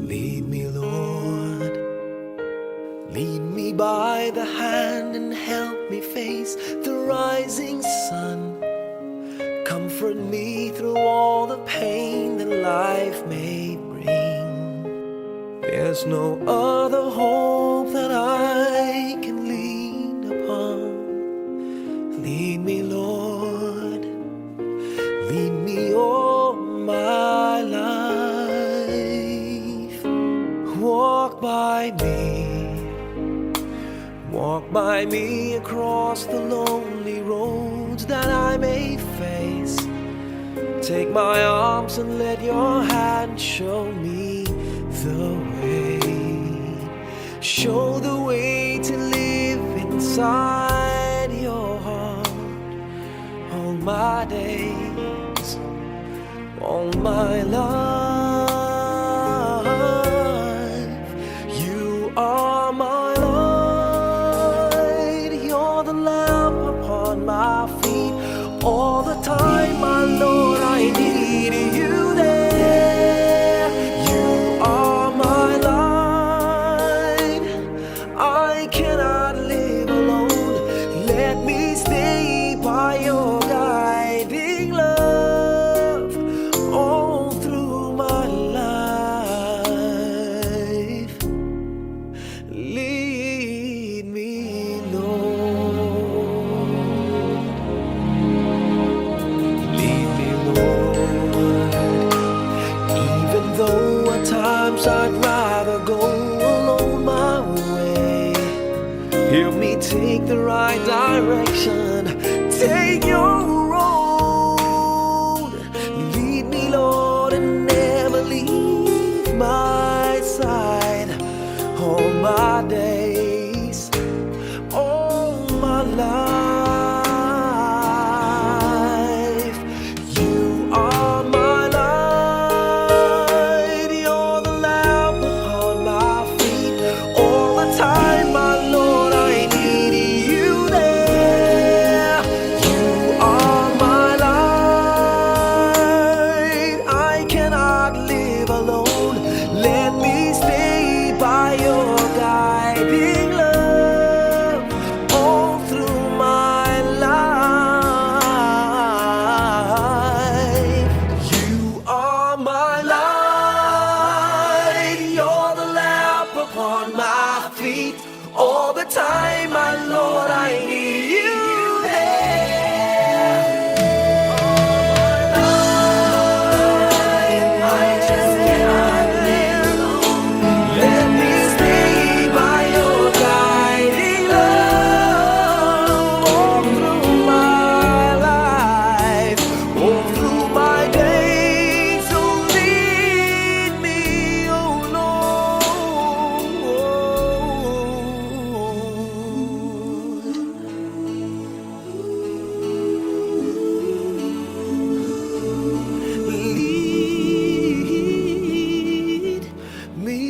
Lead me, Lord, lead me by the hand and help me face the rising sun. Comfort me through all the pain that life may bring. There's no other hope that I can lean upon. Lead me, Lord, lead me all my life. Walk by me across the lonely roads that I may face. Take my arms and let your hand show me the way. Show the way to live inside your heart all my days, all my life. You are my light, you're the lamp upon my feet. All the time, my Lord, I need you there. You are my light, I cannot live alone. Let me stay by your guiding love all through my life. Lead me, Lord. Lead me, Lord. Even though at times I'd rather go alone my way, help me take the right direction. Take your road. Lead me, Lord, and never leave my side. All my days, all my life. You are my light, you're the lamp upon my feet. All the time, my Lord, I need you there. You are my light, I cannot live alone. Let me stay by your guiding love all through my life. You are my light, you're the lamp upon my feet. All the time, my Lord, I need you there. I just cannot live alone. Let me stay by your guiding love all through my life, all through my days. So lead me, oh Lord. Lead me.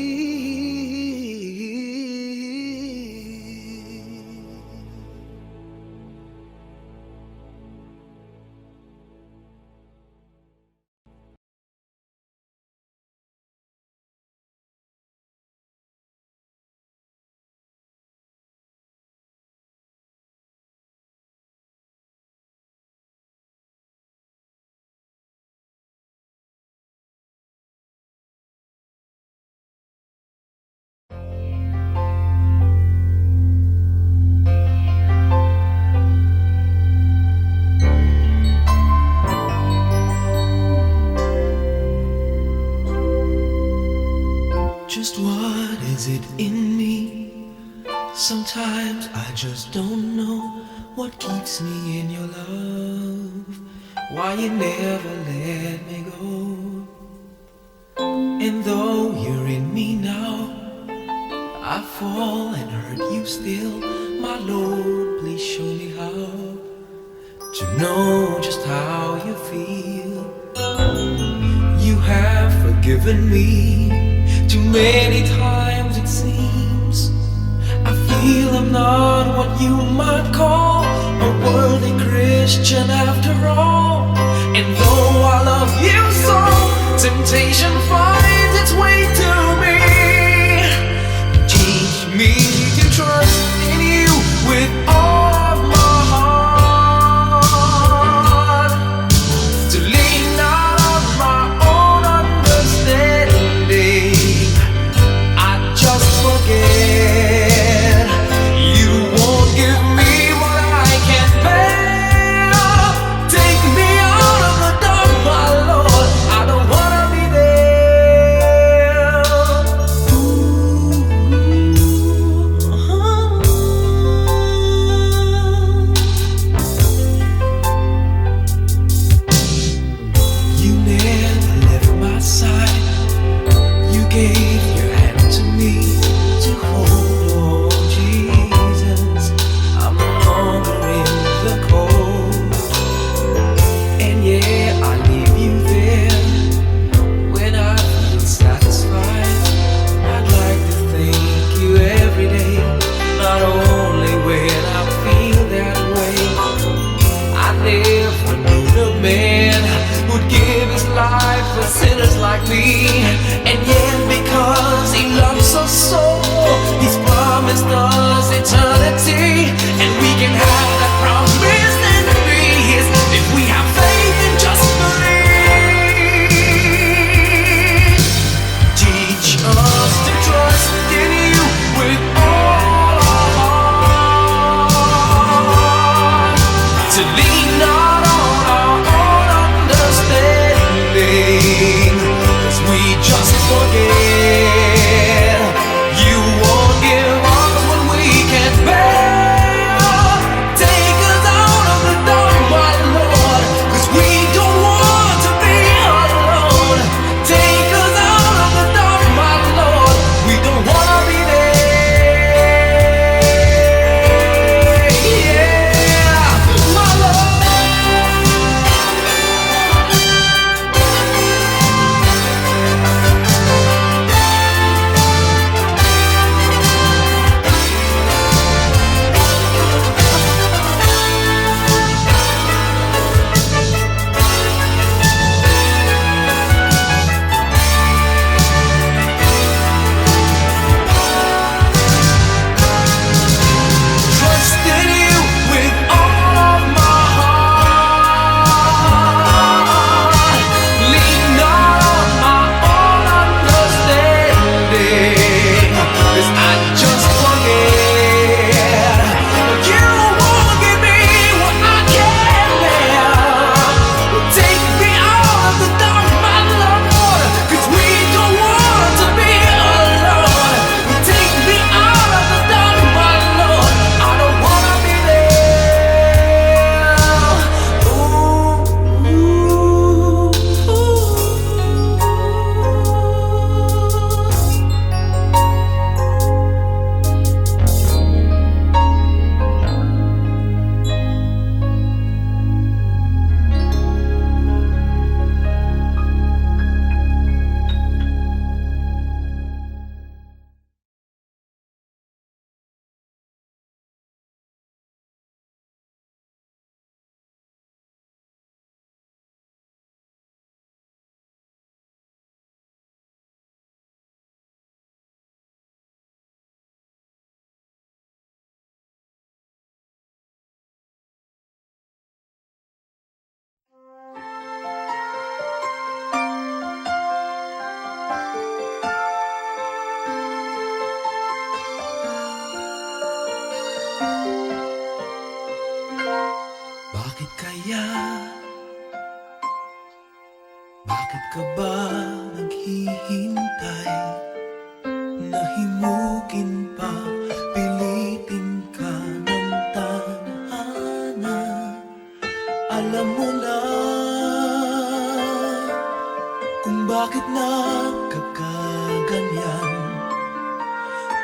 Just what is it in me? Sometimes I just don't know what keeps me in your love. Why you never let me go. And though you're in me now, I fall and hurt you still. my Lord, please show me how to know just how you feel. You have forgiven me too many times, it seems. I feel I'm not what you might call a worthy Christian after all. And though I love you so, temptation finds its way to me. Teach me to trust in you with all of my heart, to lean not on my own understanding. I just forget. You won't give me what I can't bear. Take me out of the dark, my Lord. I don't wanna be there. You never left my side. You gave your hand to me to hold. Oh Jesus, I'm no longer in the cold. And yeah, I leave you there when I feel satisfied. I'd like to thank you every day, not only when I feel that way. I never knew the man who'd give his life for sinners like me. And yet because he loves us so, he's promised us eternity. And we can have that promise and be his if we have faith and just believe. Teach us to trust in you with all our heart, to lean not on our own understanding, 'cause we just forget. You won't give us what we can't bear. Take us out of the dark, my Lord, 'cause we don't want to be alone. Take us out of the dark, my Lord, we don't wanna be there. Yeah, my Lord. Trust in you with all of my heart. Lean not on my own understanding, 'cause I just forget. You won't give me what I can't bear. Take me out of the dark, my Lord, 'cause we don't want to be alone. Take me out of the dark, my Lord, I don't wanna be there. Ooh, bakit kaya? Bakit ka ba naghihintay? Nahimukin pa, pilitin ka ng tadhana. Alam mo na kung bakit nagkakaganyan.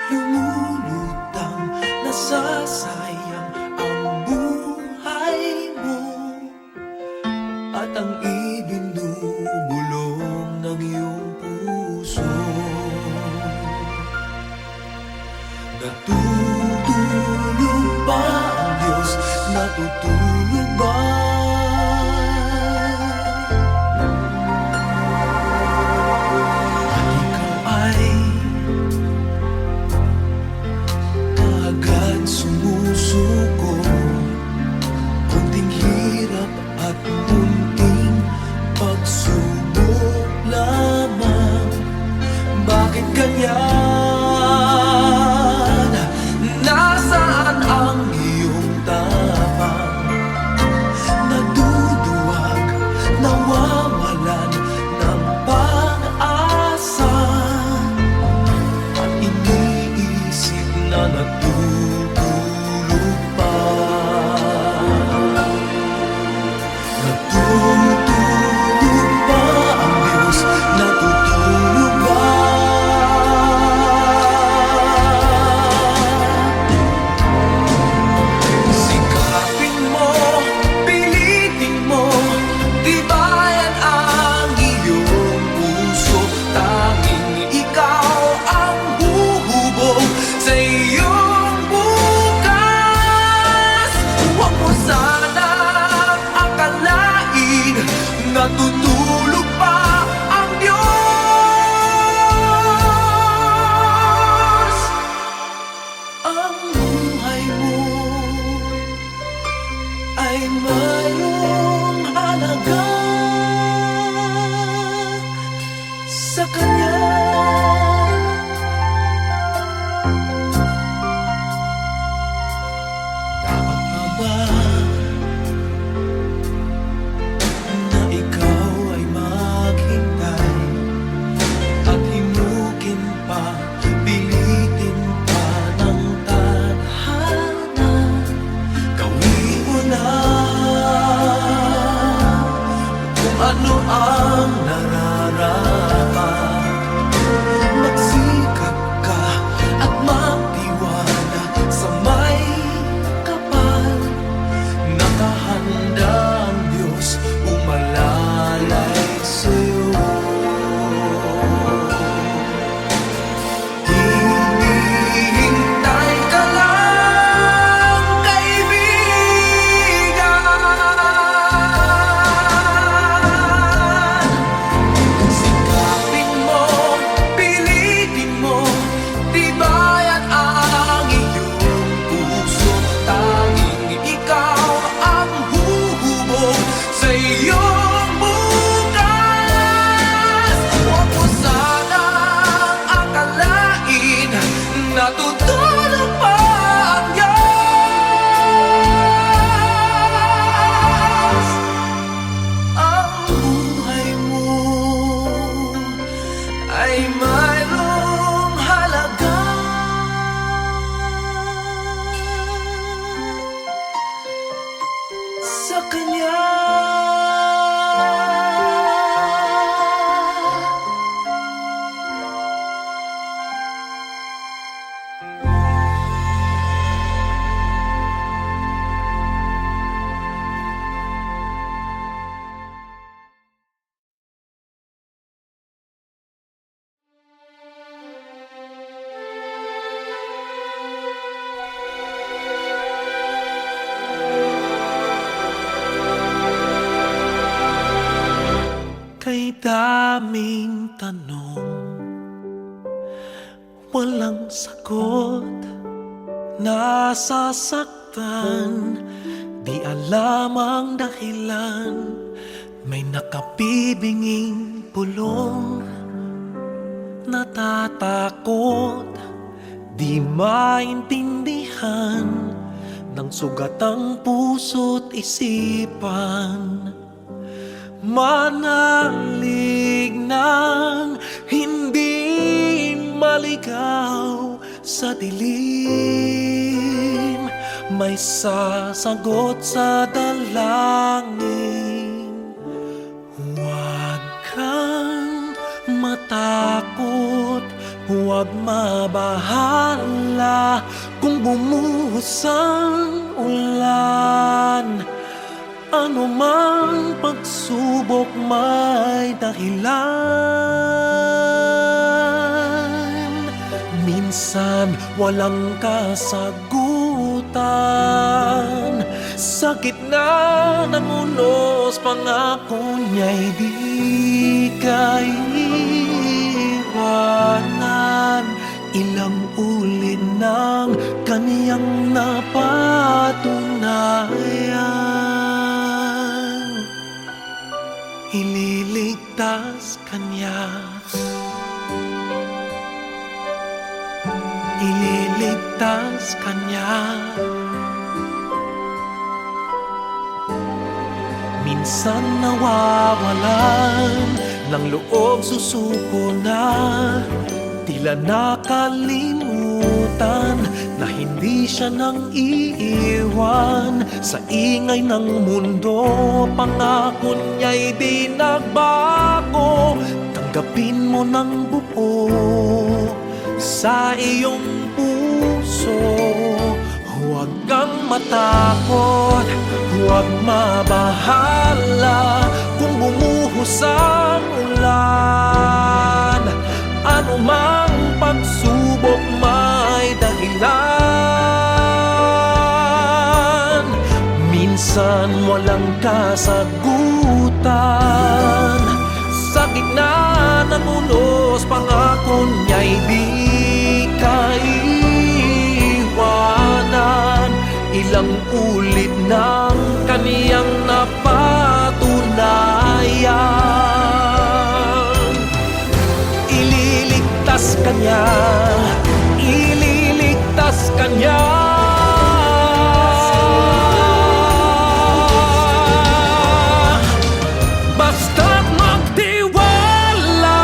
Lumulutang, nasasayang Natutulog ba ang Diyos? Natutulog ba? At ikaw ay kaagad sumusuko. Kunting hirap at munting pagsubok lamang. Bakit ganyan? Nasaan ang iyong tapang? Naduduwag, nawawalan ng pag-asa. At iniisip na natutulog pa. Natutulog ba ang Diyos? Natutulog ba? Sikapin mo, pilitin mo, tibayan ang iyong puso. Tanging ikaw ang huhubog sa iyong bukas. Huwag mo sanang akalain natutulog pa ang Diyos. Ang buhay mo ay mayroong halaga sa Kanya. Dapat na ba na ikaw ay maghintay at himukin pa, pilitin pa ng tadhana? Gawin mo na kung ano ang nararapat. Magsikap ka at magtiwala sa may kapal. Nakahanda ang Diyos umalalay sa'yo. Hinihintay ka lang, kaibigan. Sikapin mo, pilitin mo, tibayan ang iyong puso. Tanging ikaw ang huhubog sa iyong bukas. Huwag mo sanang akalain natutulog pa ang Diyos. Ang buhay mo ay mayroong halaga sa Kanya. Kay daming tanong, walang sagot. Nasasaktan, di alam ang dahilan. May nakabibinging pulong, natatakot, di maintindihan ng sugat ang puso't isipan. Manalig ng hindi maligaw sa dilim. May sasagot sa dalangin. Huwag kang matakot, huwag mabahala kung bumuhos ang ulan. Ano mang pagsubok may dahilan. minsan walang kasagutan. Sa gitna ng unos, pangako niya'y di kaiwanan. Ilang ulit ng kaniyang napatunayan. Ililigtas kanya, ililigtas kanya. Minsan nawawalan ng loob, susuko na, tila nakalimutan na hindi siya nang iiwan. Sa ingay ng mundo, pangako niya'y di nagbago. Tanggapin mo ng buo sa iyong puso. Huwag kang matakot, huwag mabahala kung bumuhos ang ulan. Ano mang pagsubok may dahilan. Minsan walang kasagutan. Sa gitna ng unos, pangako niya'y di kaiwanan. Ilang ulit ng kaniyang napatunayan. Ililigtas kanya, ililigtas kanya. Basta't magtiwala,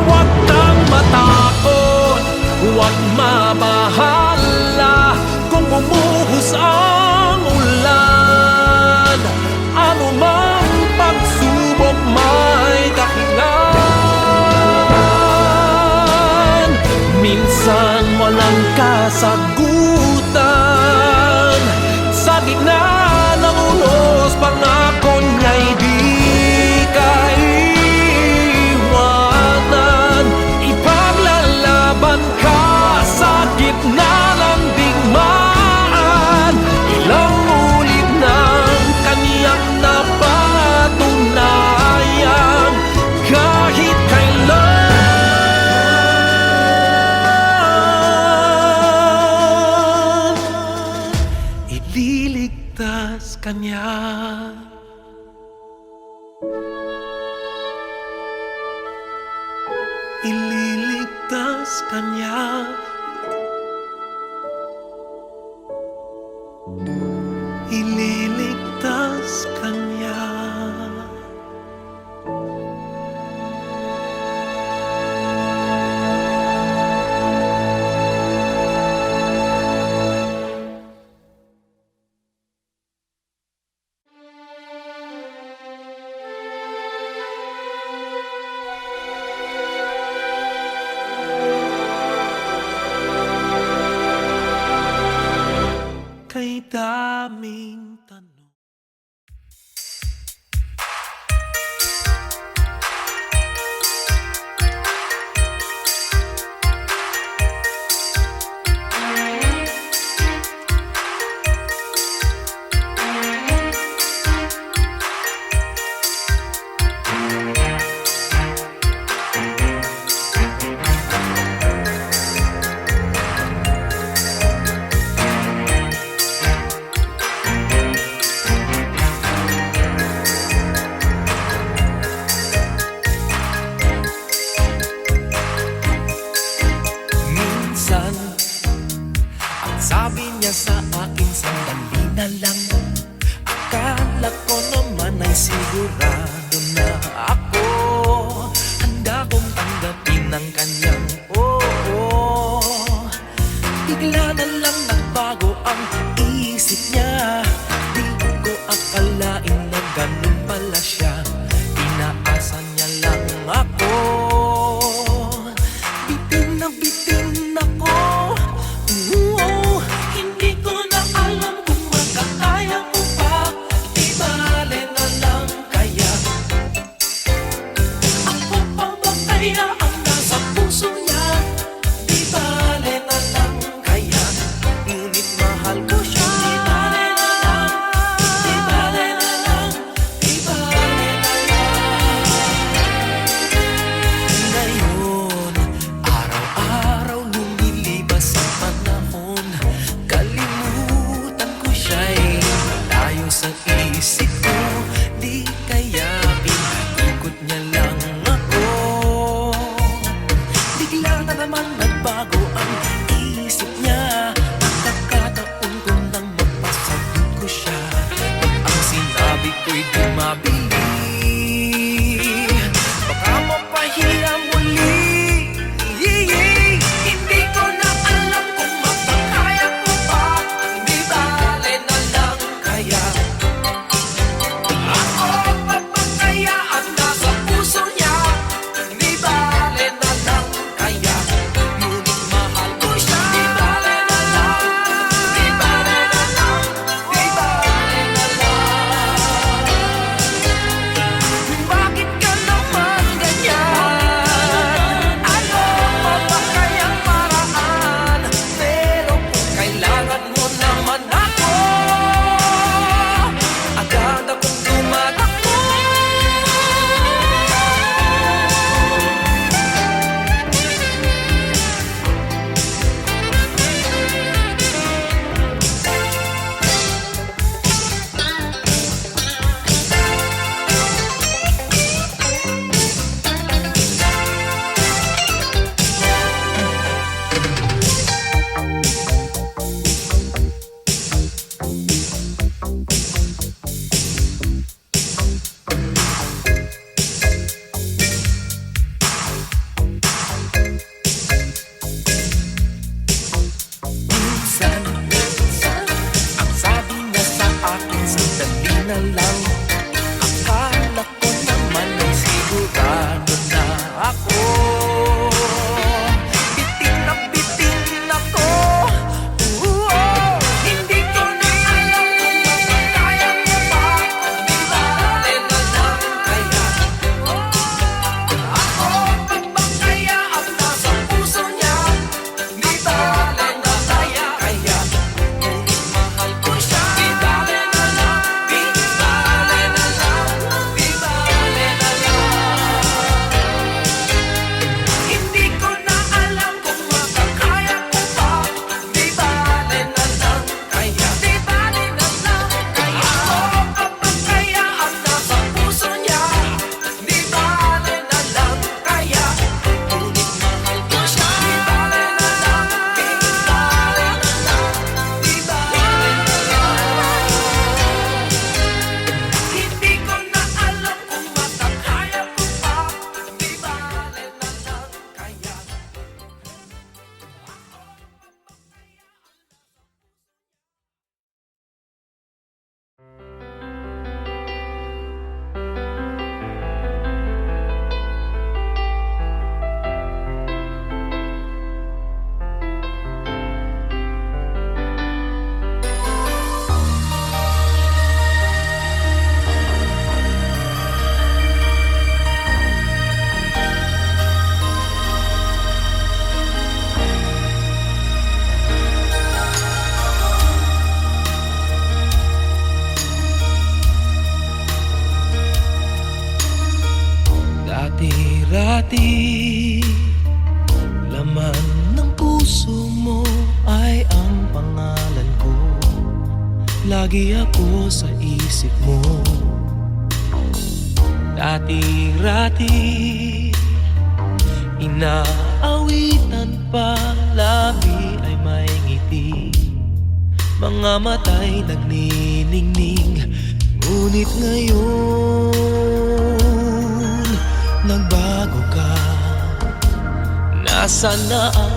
huwag kang matakot, huwag mabahala kung bumuhos ang ulan. Ano mang pagsubok may dahilan. Minsan walang kasagutan. Sa gitna ng unos, pangako niya'y di kaiwanan. Ipaglalaban ka sa gitna ng digmaan. Ilang ulit ng kaniyang napatunayan. Kahit kailan, ililigtas kanya. Ililigtas kanya. Ililigtas kanya. Kay daming tanong. Sabi niya sa akin, sandali na lang. Akala ko naman ay sigurado na ako. Handa kong tanggapin ang kanyang oo. Bigla na lang nagbago ang isip niya. Di ko akalain na ganun pala siya. Inaasa niya lang ako. Bitin na bitin ako. Ang nasa puso lagi ako sa isip mo. Dati-rati inaawitan pa, labi ay may ngiti, mga mata'y nagniningning. Ngunit ngayon nagbago ka. Nasaan na ang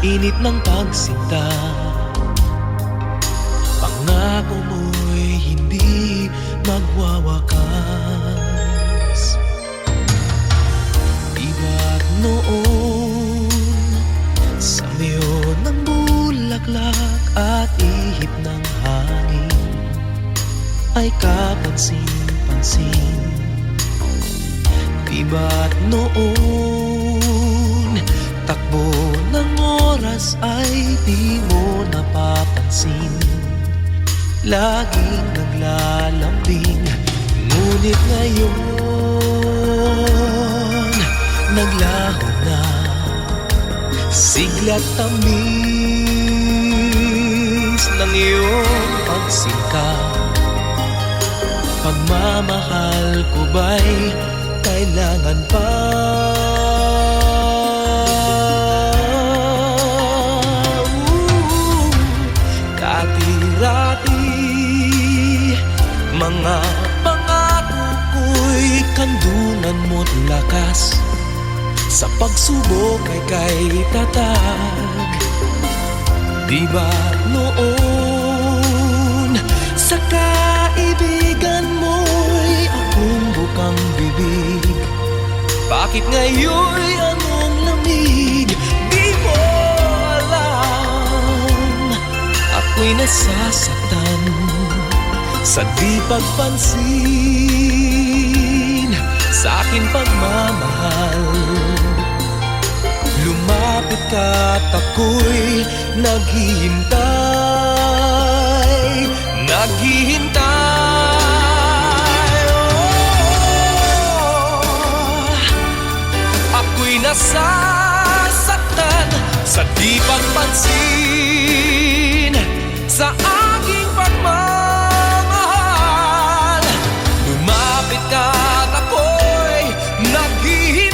init ng pagsinta? Pangako mo'y hindi magwawakas. Diba't noon sa miyon ng bulaklak at ihip ng hangin ay kapansin-pansin. Diba't noon takbo ng oras ay di mo napapansin, laging naglalambing. Ngunit ngayon naglaho na, sigla't tamis ng iyong pagsingkap. Pagmamahal ko ba'y kailangan pa? Dati-rati mga pangako ko'y kandunan mo't lakas. Sa pagsubok ay kay tatag. Di ba noon sa kaibigan mo'y akong bukang bibig? Bakit ngayon'y anong lamig? Di mo alam, ako'y nasasaktan sa di pagpansin sa aking pagmamahal. Lumapit ka't ako'y naghihintay, naghihintay. Ako'y nasasaktan sa di pagpansin sa aking pagmamahal. Lumapit ka't ako'y naghihintay.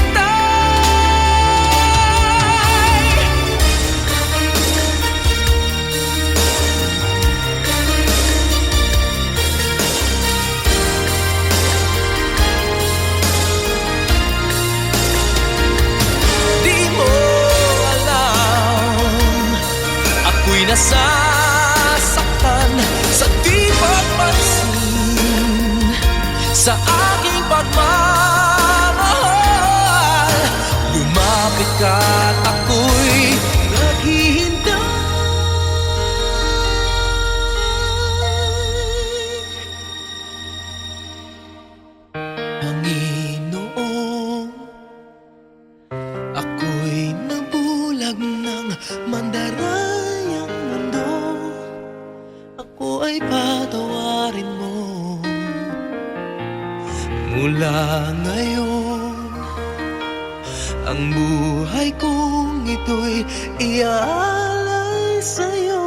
Nasasaktan sa di pagpansin sa aking pagmamahal. Lumapit ka't ako'y naghihintay. Panginoon, ako'y nabulag ng mandarayang mundo. Ako ay patawarin mo. Mula ngayon, ang buhay kong ito'y iaalay sa'yo.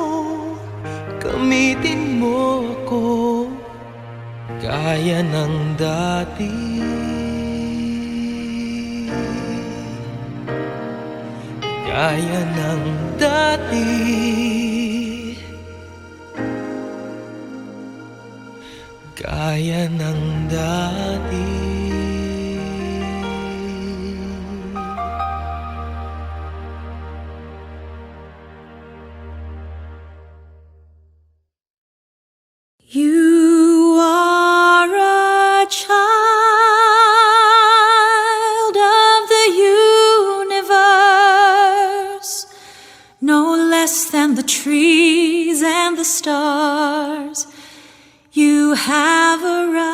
Gamitin mo ako gaya ng dati. Gaya ng dati. Gaya ng dati. You are a child of the universe, no less than the trees and the stars. You have arrived.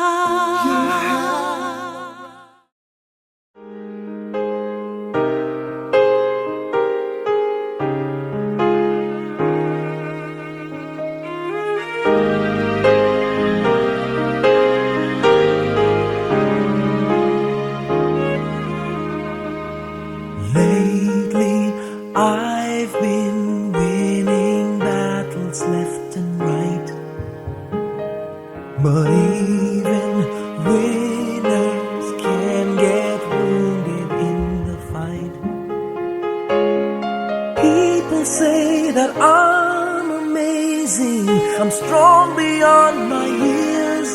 Lately, I've been winning battles left say that I'm amazing, I'm strong beyond my years,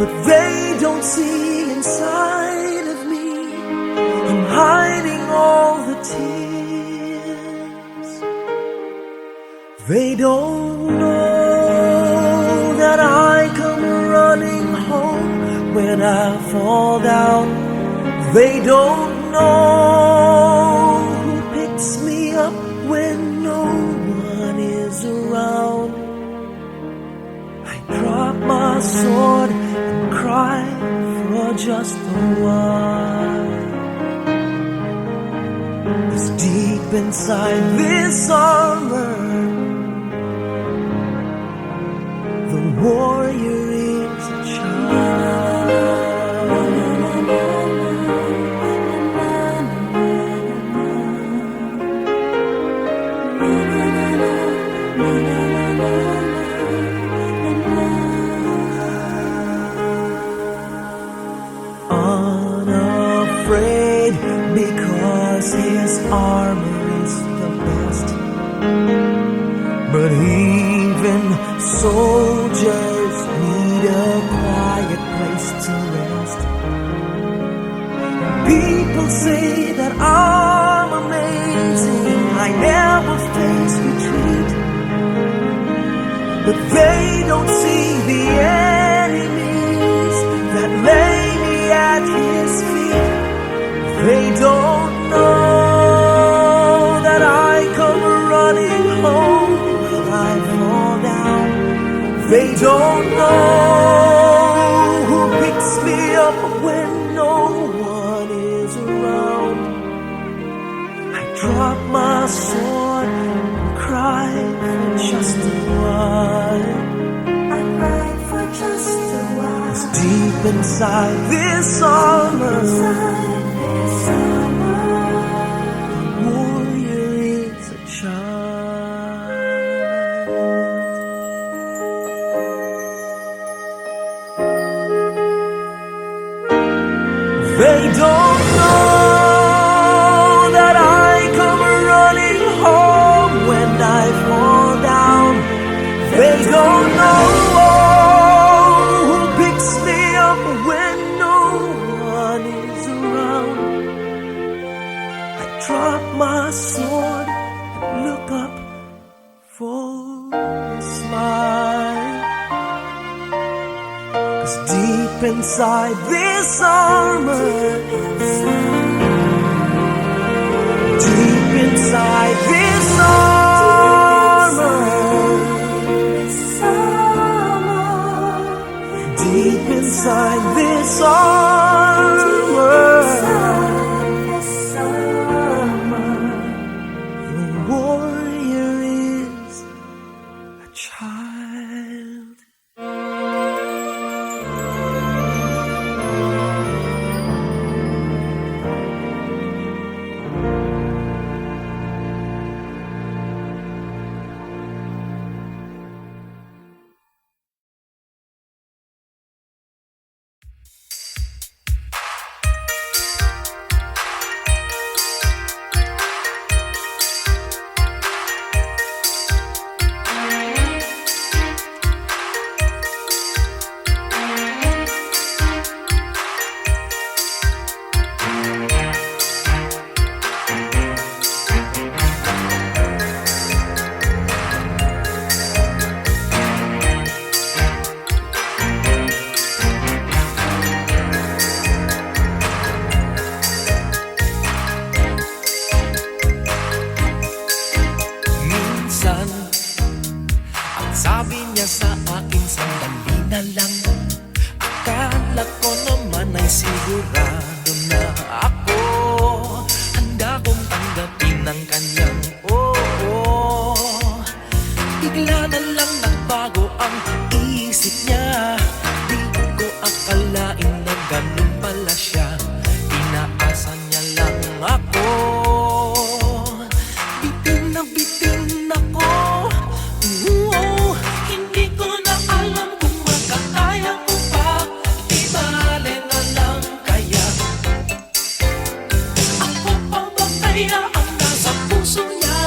but they don't see inside of me. I'm hiding all the tears. They don't know that I come running home when I fall down. They don't know who picks me up when no one is around. I drop my sword and cry for just a while. 'Cause deep inside this armor, the warrior is a child. Unafraid because his armor is the best. But even soldiers need a quiet place to rest. People say that I'm amazing, I never face retreat, but they don't see the enemies that lay me at his feet. They don't know that I come running home when I fall down. They don't know who picks me up when no one is around. I drop my sword and cry for just a while. I cry for just a while. 'Cause deep inside this armor, the warrior is a child. They don't know that I come running home when I fall down. They don't know who picks me up when no one is around. I drop my sword and look up for a smile. 'Cause deep inside this armor, deep inside this armor, deep inside this armor, the warrior is a child. Sabi niya sa akin, sandali na lang. Akala ko naman ay sigurado na ako. Handa kong tanggapin ang kanyang oo. Bigla na lang nagbago ang isip niya. Di ko akalain na ganun pala siya. Inaasa niya lang ako. Bitin na bitin ako. Hindi ko na alam kung makakaya ko pa. Di bale na lang kaya. Ako pa ba kaya ang nasa puso niya?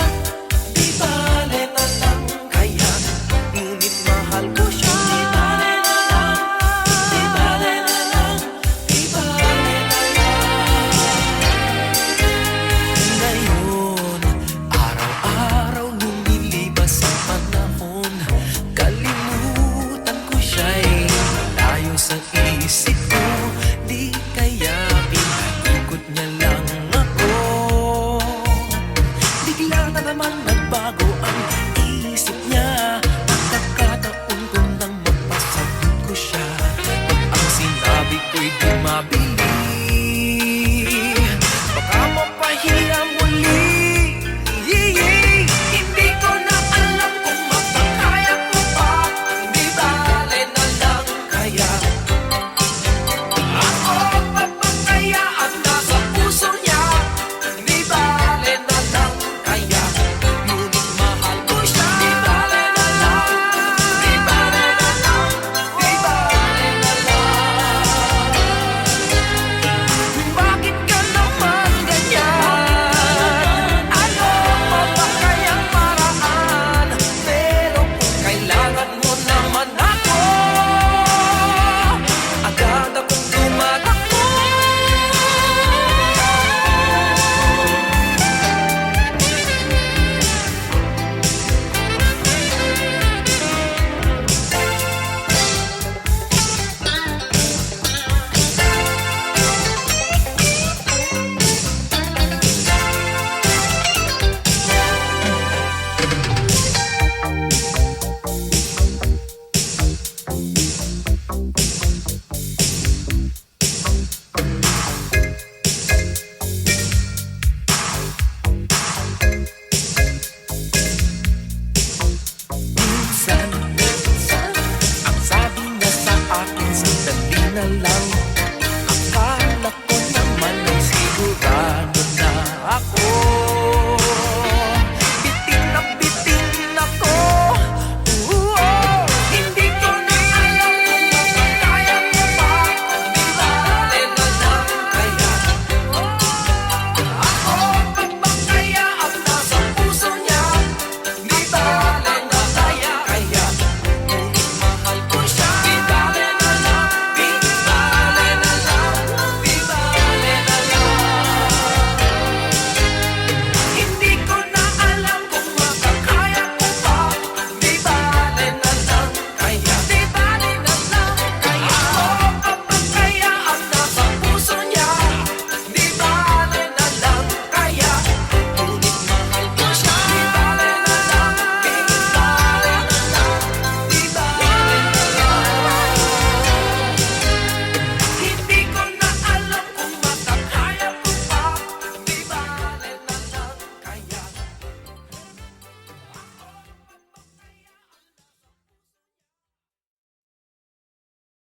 na naman